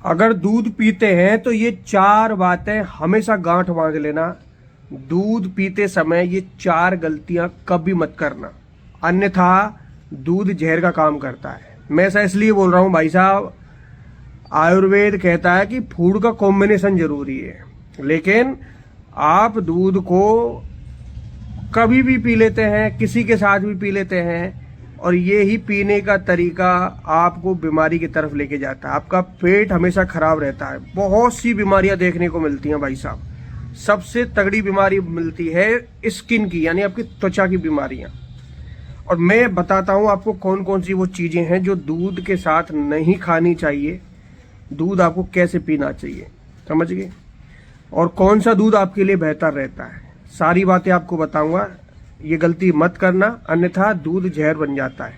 अगर दूध पीते हैं तो ये 4 बातें हमेशा गांठ बांध लेना। दूध पीते समय ये 4 गलतियां कभी मत करना, अन्यथा दूध जहर का काम करता है। मैं ऐसा इसलिए बोल रहा हूं भाई साहब, आयुर्वेद कहता है कि फूड का कॉम्बिनेशन जरूरी है, लेकिन आप दूध को कभी भी पी लेते हैं, किसी के साथ भी पी लेते हैं, और ये ही पीने का तरीका आपको बीमारी की तरफ लेके जाता है। आपका पेट हमेशा खराब रहता है। बहुत सी बीमारियां देखने को मिलती हैं भाई साहब। सबसे तगड़ी बीमारी मिलती है स्किन की, यानी आपकी त्वचा की बीमारियां। और मैं बताता हूं आपको कौन कौन सी वो चीजें हैं जो दूध के साथ नहीं खानी चाहिए, दूध आपको कैसे पीना चाहिए, समझ गए, और कौन सा दूध आपके लिए बेहतर रहता है। सारी बातें आपको बताऊंगा। ये गलती मत करना, अन्यथा दूध जहर बन जाता है।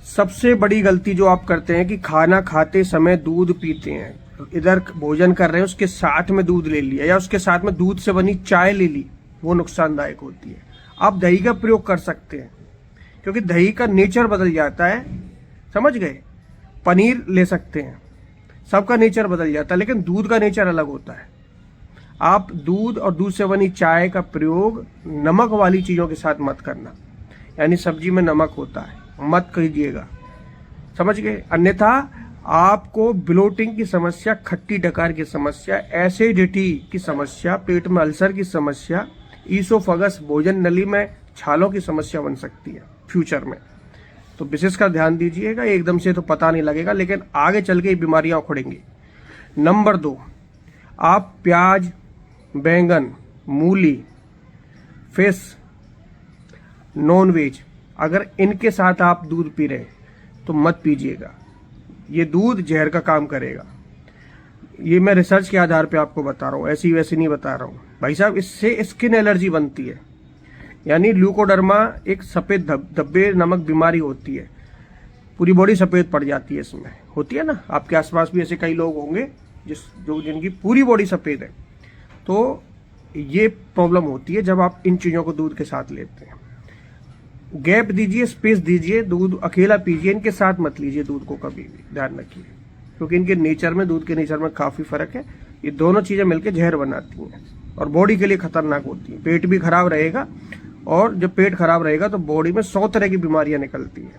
सबसे बड़ी गलती जो आप करते हैं कि खाना खाते समय दूध पीते हैं। इधर भोजन कर रहे हैं, उसके साथ में दूध ले लिया, या उसके साथ में दूध से बनी चाय ले ली, वो नुकसानदायक होती है। आप दही का प्रयोग कर सकते हैं, क्योंकि दही का नेचर बदल जाता है, समझ गए। पनीर ले सकते हैं, सबका नेचर बदल जाता है, लेकिन दूध का नेचर अलग होता है। आप दूध और दूध से बनी चाय का प्रयोग नमक वाली चीजों के साथ मत करना, यानी सब्जी में नमक होता है, मत कीजिएगा, समझ गए। अन्यथा आपको ब्लोटिंग की समस्या, खट्टी डकार की समस्या, एसिडिटी की समस्या, पेट में अल्सर की समस्या, ईसोफगस भोजन नली में छालों की समस्या बन सकती है फ्यूचर में। तो विशेष का ध्यान दीजिएगा। एकदम से तो पता नहीं लगेगा, लेकिन आगे चल के बीमारियां उखड़ेंगी। नंबर 2, आप प्याज, बैंगन, मूली, फिश, नॉनवेज, अगर इनके साथ आप दूध पी रहे तो मत पीजिएगा। ये दूध जहर का काम करेगा। ये मैं रिसर्च के आधार पे आपको बता रहा हूँ, ऐसी वैसी नहीं बता रहा हूँ भाई साहब। इससे स्किन एलर्जी बनती है, यानी ल्यूकोडर्मा एक सफेद धब्बे नामक बीमारी होती है। पूरी बॉडी सफेद पड़ जाती है, इसमें होती है ना। आपके आसपास भी ऐसे कई लोग होंगे जिनकी पूरी बॉडी सफेद है। तो ये प्रॉब्लम होती है जब आप इन चीजों को दूध के साथ लेते हैं। गैप दीजिए, स्पेस दीजिए, दूध अकेला पीजिए, इनके साथ मत लीजिए दूध को कभी भी, ध्यान रखिए, क्योंकि इनके नेचर में, दूध के नेचर में काफी फर्क है। ये दोनों चीजें मिलकर जहर बनाती हैं और बॉडी के लिए खतरनाक होती है। पेट भी खराब रहेगा, और जब पेट खराब रहेगा तो बॉडी में 100 तरह की बीमारियां निकलती है,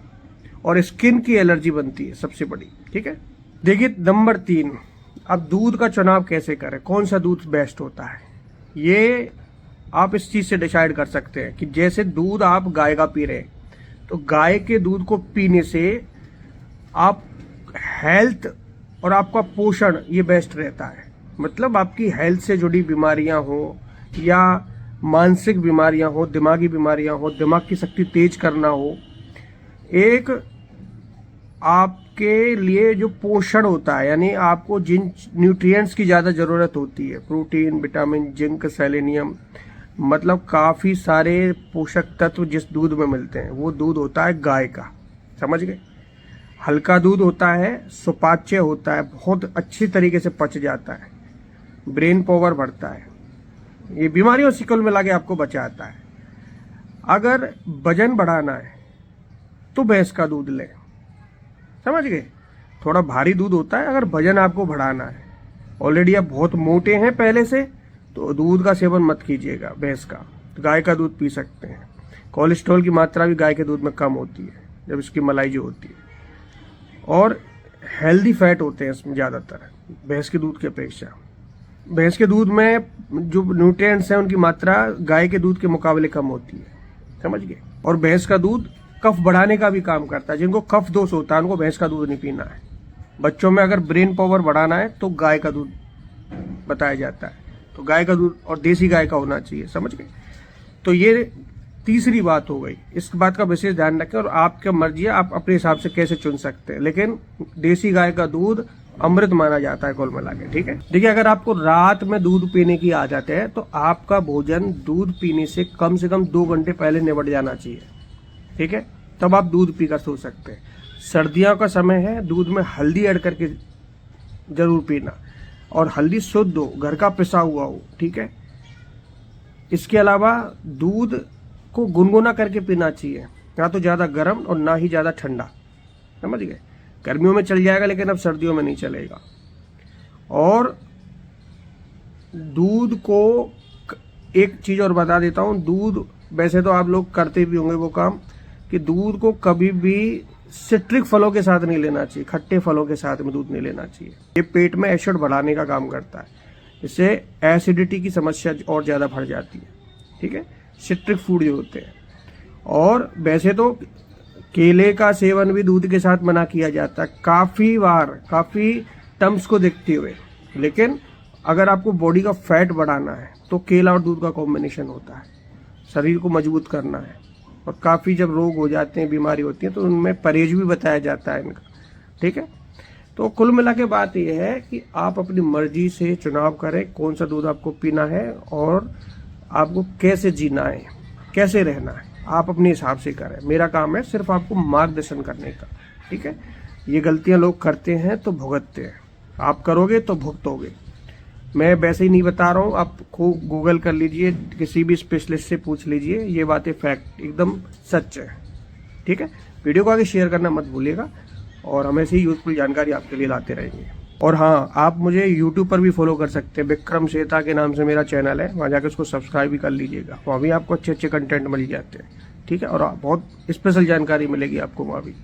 और स्किन की एलर्जी बनती है सबसे बड़ी, ठीक है। देखिए नंबर 3, अब दूध का चुनाव कैसे करें, कौन सा दूध बेस्ट होता है, ये आप इस चीज से डिसाइड कर सकते हैं कि जैसे दूध आप गाय का पी रहे हैं, तो गाय के दूध को पीने से आप हेल्थ और आपका पोषण ये बेस्ट रहता है। मतलब आपकी हेल्थ से जुड़ी बीमारियां हो, या मानसिक बीमारियां हो, दिमागी बीमारियां हो, दिमाग की शक्ति तेज करना हो, एक आपके लिए जो पोषण होता है, यानी आपको जिन न्यूट्रिएंट्स की ज्यादा जरूरत होती है, प्रोटीन, विटामिन, जिंक, सेलेनियम, मतलब काफी सारे पोषक तत्व जिस दूध में मिलते हैं, वो दूध होता है गाय का, समझ गए। हल्का दूध होता है, सुपाच्य होता है, बहुत अच्छी तरीके से पच जाता है, ब्रेन पावर बढ़ता है, ये बीमारियों से कुल मिला के आपको बचाता है। अगर वजन बढ़ाना है तो भैंस का दूध लें, समझ गए। थोड़ा भारी दूध होता है अगर वजन आपको बढ़ाना है। ऑलरेडी आप बहुत मोटे हैं पहले से, तो दूध का सेवन मत कीजिएगा भैंस का, तो गाय का दूध पी सकते हैं। कोलेस्ट्रॉल की मात्रा भी गाय के दूध में कम होती है जब इसकी मलाई जो होती है, और हेल्दी फैट होते हैं इसमें ज़्यादातर भैंस के दूध की अपेक्षा। भैंस के दूध में जो न्यूट्रिएंट्स हैं उनकी मात्रा गाय के दूध के मुकाबले कम होती है, समझ गए। और भैंस का दूध कफ बढ़ाने का भी काम करता है। जिनको कफ दोष होता है उनको भैंस का दूध नहीं पीना है। बच्चों में अगर ब्रेन पावर बढ़ाना है तो गाय का दूध बताया जाता है, तो गाय का दूध और देसी गाय का होना चाहिए, समझ गए। तो ये तीसरी बात हो गई, इस बात का विशेष ध्यान रखें। और आपकी मर्जी है, आप अपने हिसाब से कैसे चुन सकते हैं, लेकिन देसी गाय का दूध अमृत माना जाता है कुल मिला के, ठीक है। देखिए अगर आपको रात में दूध पीने की आदत है तो आपका भोजन दूध पीने से कम 2 घंटे पहले निबट जाना चाहिए, ठीक है। तब आप दूध पीकर सो सकते हैं। सर्दियों का समय है, दूध में हल्दी ऐड करके जरूर पीना, और हल्दी शुद्ध हो, घर का पिसा हुआ हो, ठीक है। इसके अलावा दूध को गुनगुना करके पीना चाहिए, ना तो ज्यादा गर्म और ना ही ज्यादा ठंडा, समझ गए। गर्मियों में चल जाएगा लेकिन अब सर्दियों में नहीं चलेगा। और दूध को एक चीज़ और बता देता हूँ, दूध वैसे तो आप लोग करते भी होंगे वो काम कि दूध को कभी भी सिट्रिक फलों के साथ नहीं लेना चाहिए, खट्टे फलों के साथ में दूध नहीं लेना चाहिए। ये पेट में एसिड बढ़ाने का काम करता है, इससे एसिडिटी की समस्या और ज़्यादा बढ़ जाती है। ठीक है, सिट्रिक फूड जो होते हैं। और वैसे तो केले का सेवन भी दूध के साथ मना किया जाता है काफ़ी बार, काफ़ी टर्म्स को देखते हुए। लेकिन अगर आपको बॉडी का फैट बढ़ाना है तो केला और दूध का कॉम्बिनेशन होता है, शरीर को मजबूत करना है। और काफ़ी जब रोग हो जाते हैं, बीमारी होती है, तो उनमें परहेज भी बताया जाता है इनका। ठीक है, तो कुल मिला के बात यह है कि आप अपनी मर्जी से चुनाव करें कौन सा दूध आपको पीना है और आपको कैसे जीना है, कैसे रहना है, आप अपने हिसाब से करें। मेरा काम है सिर्फ आपको मार्गदर्शन करने का। ठीक है, ये गलतियां लोग करते हैं तो भुगतते हैं, आप करोगे तो भुगतोगे। मैं वैसे ही नहीं बता रहा हूँ, आप गूगल कर लीजिए, किसी भी स्पेशलिस्ट से पूछ लीजिए, ये बातें फैक्ट एकदम सच है। ठीक है, वीडियो को आगे शेयर करना मत भूलिएगा और हम ऐसे ही यूजफुल जानकारी आपके लिए लाते रहेंगे। और हाँ, आप मुझे यूट्यूब पर भी फॉलो कर सकते हैं, विक्रम सेता के नाम से मेरा चैनल है, वहाँ जाकर उसको सब्सक्राइब भी कर लीजिएगा। वहाँ भी आपको अच्छे अच्छे कंटेंट मिल जाते हैं। ठीक है, और बहुत स्पेशल जानकारी मिलेगी आपको वहाँ भी।